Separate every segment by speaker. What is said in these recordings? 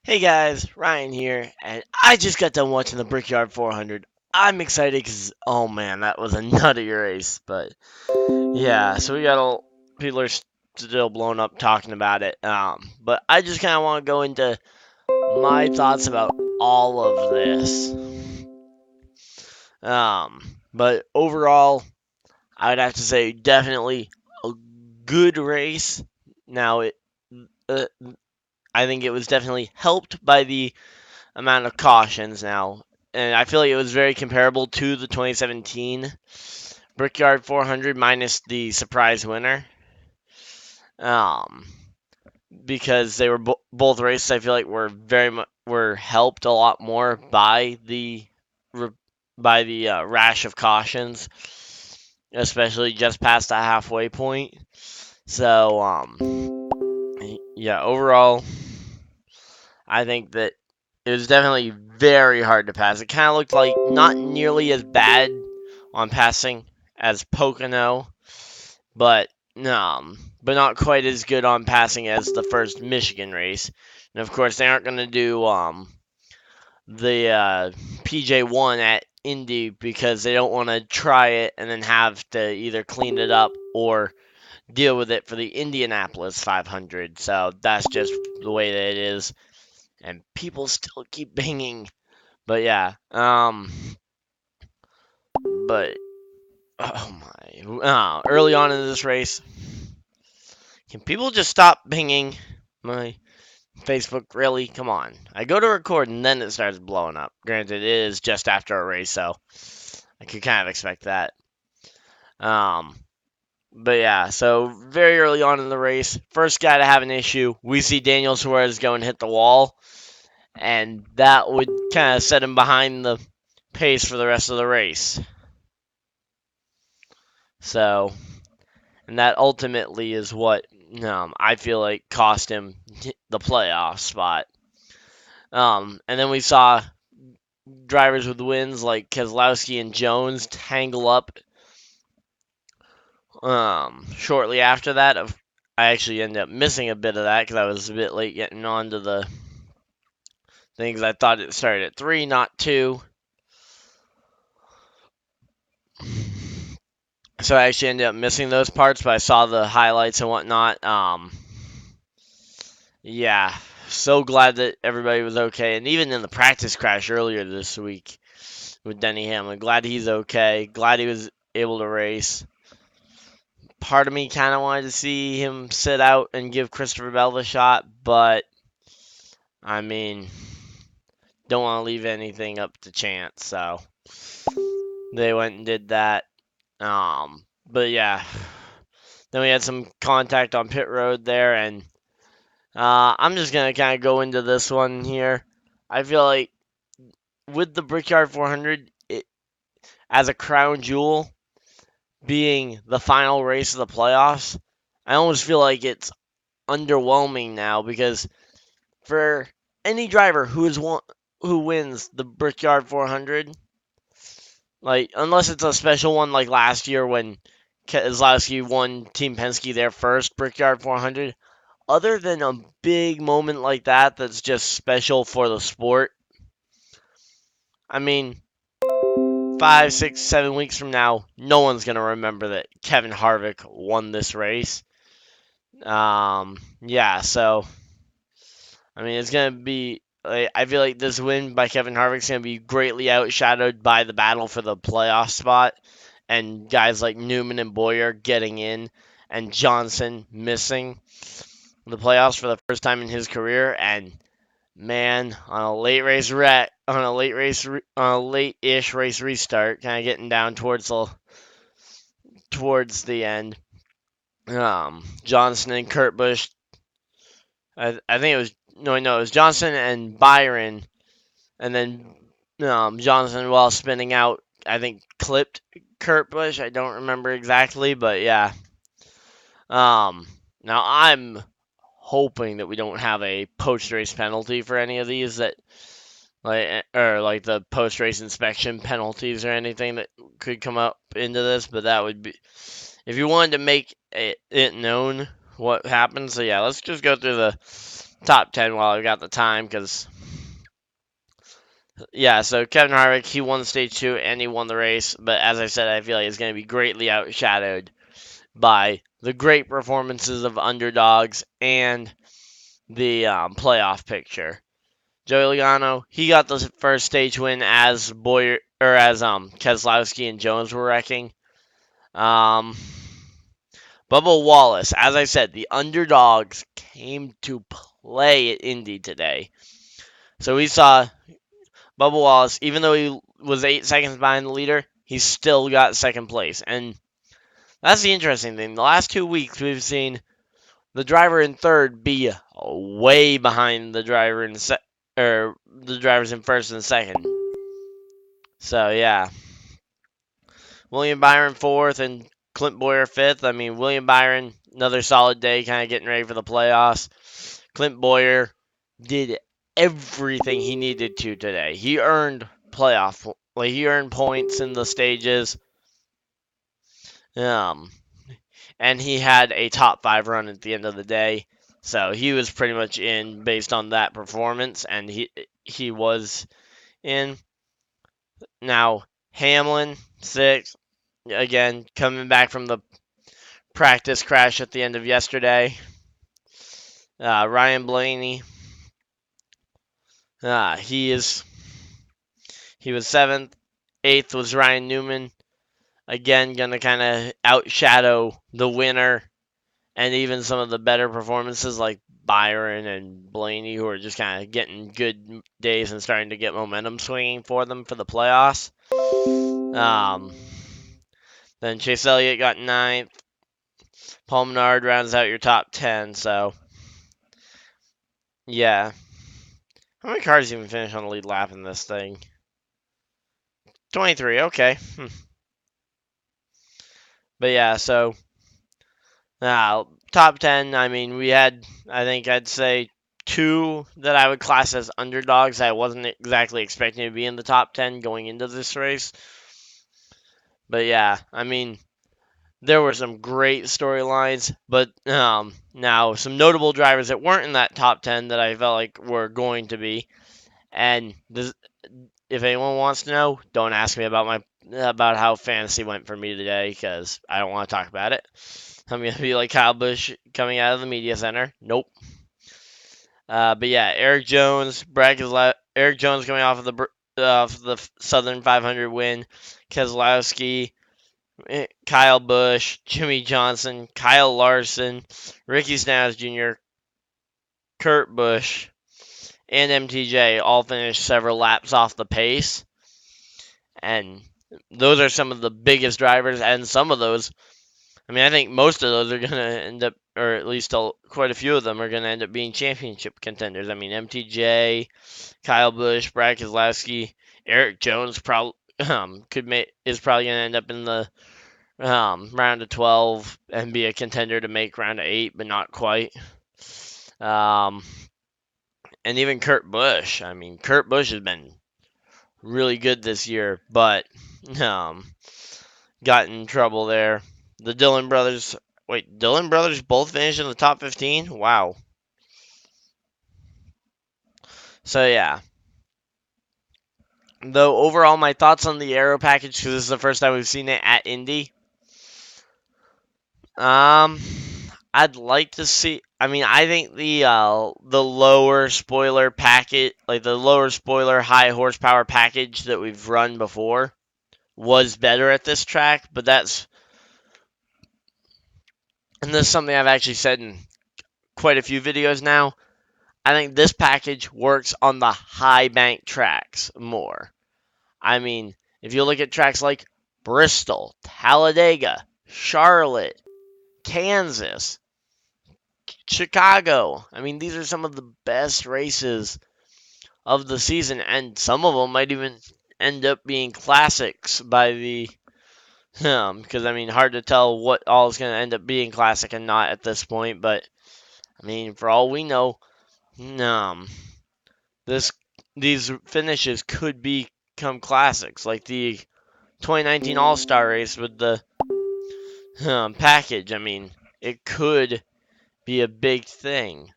Speaker 1: Hey guys, Ryan here, and I just got done watching the Brickyard 400. I'm excited because, oh man, that was a nutty race. But yeah, so we got all people are still blowing up talking about it. But I just kind of want to go into my thoughts about all of this. But overall, I would have to say definitely a good race. Now uh, I think it was definitely helped by the amount of cautions now. And I feel like it was very comparable to the 2017 Brickyard 400 minus the surprise winner. Um, because they were both races, I feel like were were helped a lot more by the rash of cautions, especially just past the halfway point. So yeah, overall, I think that it was definitely very hard to pass. It kind of looked like not nearly as bad on passing as Pocono, but but not quite as good on passing as the first Michigan race. And of course, they aren't going to do the PJ1 at Indy because they don't want to try it and then have to either clean it up or deal with it for the Indianapolis 500. So that's just the way that it is. And people still keep banging. But yeah, but oh my, early on in this race, can people just stop pinging my Facebook? Really? Come on. I go to record and then it starts blowing up. Granted, it is just after a race, so I could kind of expect that. Um, but yeah, so very early on in the race, first guy to have an issue, we see Daniel Suarez go and hit the wall, and that would kind of set him behind the pace for the rest of the race. So, and that ultimately is what I feel like cost him the playoff spot. And then we saw drivers with wins like Keselowski and Jones tangle up shortly after that. I actually ended up missing a bit of that because I was a bit late getting on to the things. I thought it started at 3, not 2. So I actually ended up missing those parts, but I saw the highlights and whatnot. Yeah, so glad that everybody was okay. And even in the practice crash earlier this week with Denny Hamlin, glad he's okay. Glad he was able to race. Part of me kind of wanted to see him sit out and give Christopher Bell the shot, but I mean, don't want to leave anything up to chance, so they went and did that. But yeah, then we had some contact on pit road there, and I'm just gonna kind of go into this one here. I feel like with the Brickyard 400 as a crown jewel being the final race of the playoffs, I almost feel like it's underwhelming now because for any driver who wins the Brickyard 400, like unless it's a special one like last year when Keselowski won Team Penske their first Brickyard 400, other than a big moment like that that's just special for the sport, I mean, 5, 6, 7 weeks from now, no one's gonna remember that Kevin Harvick won this race. Yeah, so I mean, it's gonna be. I feel like this win by Kevin Harvick's gonna be greatly outshadowed by the battle for the playoff spot, and guys like Newman and Boyer getting in, and Johnson missing the playoffs for the first time in his career. And man, on a late-ish race restart, kind of getting down towards the end. Johnson and Kurt Busch. I think it was no, it was Johnson and Byron, and then Johnson, while spinning out, I think clipped Kurt Busch. I don't remember exactly, but yeah. Now I'm hoping that we don't have a post race penalty for any of these that like the post race inspection penalties or anything that could come up into this, but that would be if you wanted to make it known what happened. So yeah, let's just go through top 10 while I got the time, because yeah, so Kevin Harvick, he won stage 2 and he won the race, but as I said, I feel like he's going to be greatly outshadowed by the great performances of underdogs and the playoff picture. Joey Logano, he got the first stage win as Boyer or as Keselowski and Jones were wrecking. Bubba Wallace, as I said, the underdogs came to play at Indy today. So we saw Bubba Wallace, even though he was 8 seconds behind the leader, he still got second place. And that's the interesting thing. The last 2 weeks, we've seen the driver in third be way behind the driver in or the drivers in first and second. So yeah, William Byron fourth and Clint Boyer fifth. I mean, William Byron, another solid day, kind of getting ready for the playoffs. Clint Boyer did everything he needed to today. He earned he earned points in the stages. And he had a top 5 run at the end of the day. So he was pretty much in based on that performance, and he was in. Now Hamlin 6th, again coming back from the practice crash at the end of yesterday. Ryan Blaney, he was 7th. 8th was Ryan Newman. Again, gonna kind of outshadow the winner and even some of the better performances like Byron and Blaney, who are just kind of getting good days and starting to get momentum swinging for them for the playoffs. Then Chase Elliott got 9th. Paul Menard rounds out your top 10. So, yeah. How many cars even finish on the lead lap in this thing? 23, okay. But yeah, so top 10, I mean, we had, I think I'd say 2 that I would class as underdogs. I wasn't exactly expecting to be in the top 10 going into this race. But yeah, I mean, there were some great storylines, but now some notable drivers that weren't in that top 10 that I felt like were going to be. And if anyone wants to know, don't ask me about how fantasy went for me today, because I don't want to talk about it. I'm gonna be like Kyle Busch coming out of the media center. Nope. But yeah, Eric Jones coming off of the Southern 500 win. Keselowski, Kyle Busch, Jimmy Johnson, Kyle Larson, Ricky Stenhouse Jr., Kurt Busch, and MTJ all finished several laps off the pace. And those are some of the biggest drivers, and some of those, I mean, I think most of those are going to end up, or at least quite a few of them are going to end up being championship contenders. I mean, MTJ, Kyle Busch, Brad Keselowski, Eric Jones is probably going to end up in the round of 12 and be a contender to make round of 8, but not quite. And even Kurt Busch. I mean, Kurt Busch has been really good this year, but got in trouble there. The Dillon brothers. Wait, Dillon brothers both finished in the top 15? Wow. So, yeah. Though, overall, my thoughts on the Aero package, because this is the first time we've seen it at Indy. I'd like to see. I mean, I think the lower spoiler packet, like the lower spoiler high horsepower package that we've run before, was better at this track. But this is something I've actually said in quite a few videos now. I think this package works on the high bank tracks more. I mean, if you look at tracks like Bristol, Talladega, Charlotte, Kansas, Chicago. I mean, these are some of the best races of the season, and some of them might even end up being classics by the because I mean, hard to tell what all is going to end up being classic and not at this point. But I mean, for all we know, these finishes could become classics, like the 2019 All-Star race with the package. I mean, it could be a big thing.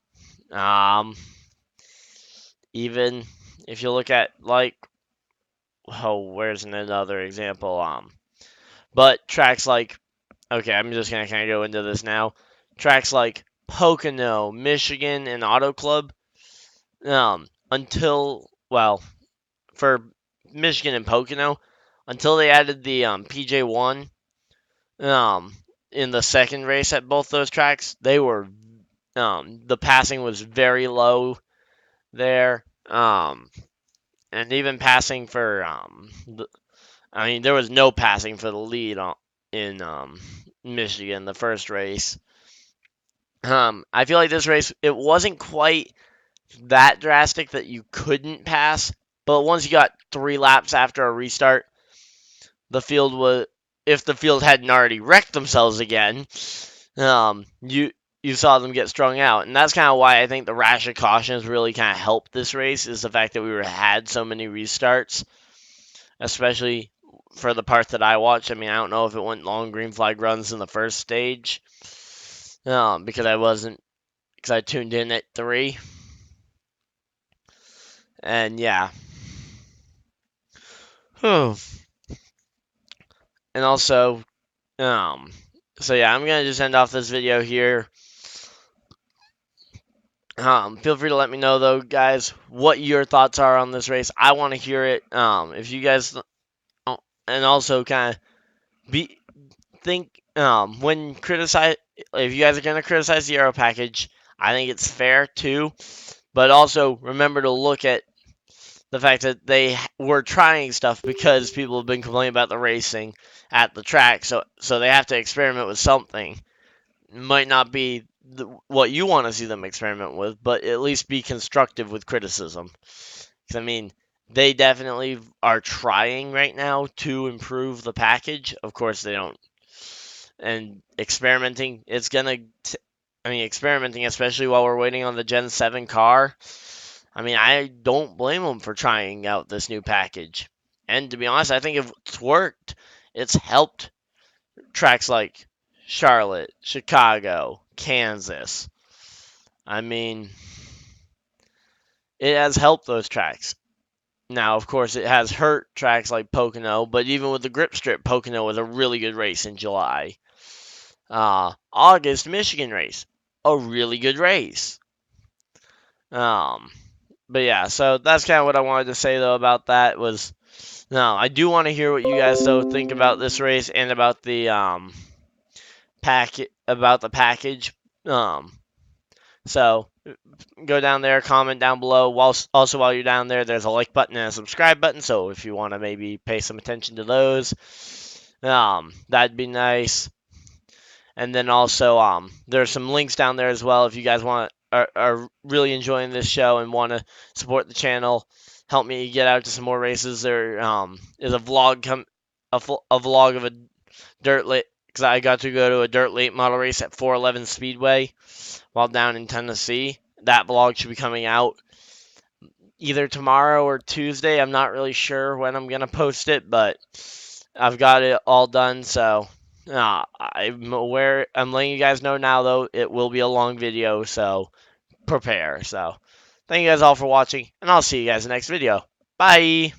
Speaker 1: Even if you look at like, oh, where's another example? But tracks like, okay, I'm just gonna kind of go into this now. Tracks like Pocono, Michigan, and Auto Club. Until, well, for Michigan and Pocono, until they added the PJ1 um in the second race at both those tracks, they were the passing was very low there. And even passing for I mean, there was no passing for the lead in Michigan the first race. I feel like this race it wasn't quite that drastic that you couldn't pass, but once you got 3 laps after a restart, the field was if the field hadn't already wrecked themselves again, you saw them get strung out, and that's kind of why I think the rash of cautions really kind of helped this race is the fact that had so many restarts, especially for the part that I watched. I mean, I don't know if it went long green flag runs in the first stage, because I tuned in at 3, and yeah. And also, so yeah, I'm gonna just end off this video here. Feel free to let me know though, guys, what your thoughts are on this race. I want to hear it. If you guys, and also kind of think when criticize if you guys are gonna criticize the aero package, I think it's fair too. But also remember to look at the fact that they were trying stuff because people have been complaining about the racing at the track, so they have to experiment with something. It might not be what you want to see them experiment with, but at least be constructive with criticism. Because, I mean, they definitely are trying right now to improve the package. Of course, they don't. And experimenting, experimenting, especially while we're waiting on the Gen 7 car. I mean, I don't blame them for trying out this new package. And to be honest, I think if it's worked, it's helped tracks like Charlotte, Chicago, Kansas. I mean, it has helped those tracks. Now, of course, it has hurt tracks like Pocono, but even with the grip strip, Pocono was a really good race in July. August, Michigan race, a really good race. But yeah, so that's kind of what I wanted to say though about that was. No, I do want to hear what you guys though think about this race and about the package. So go down there, comment down below. While you're down there, there's a like button and a subscribe button. So if you want to maybe pay some attention to those, that'd be nice. And then also, there's some links down there as well if you guys are really enjoying this show and want to support the channel, help me get out to some more races. There is a vlog a vlog of a dirt late because I got to go to a dirt late model race at 411 Speedway while down in Tennessee. That vlog should be coming out either tomorrow or Tuesday. I'm not really sure when I'm gonna post it, but I've got it all done. So I'm aware. I'm letting you guys know now, though. It will be a long video, so prepare. So thank you guys all for watching, and I'll see you guys in the next video. Bye.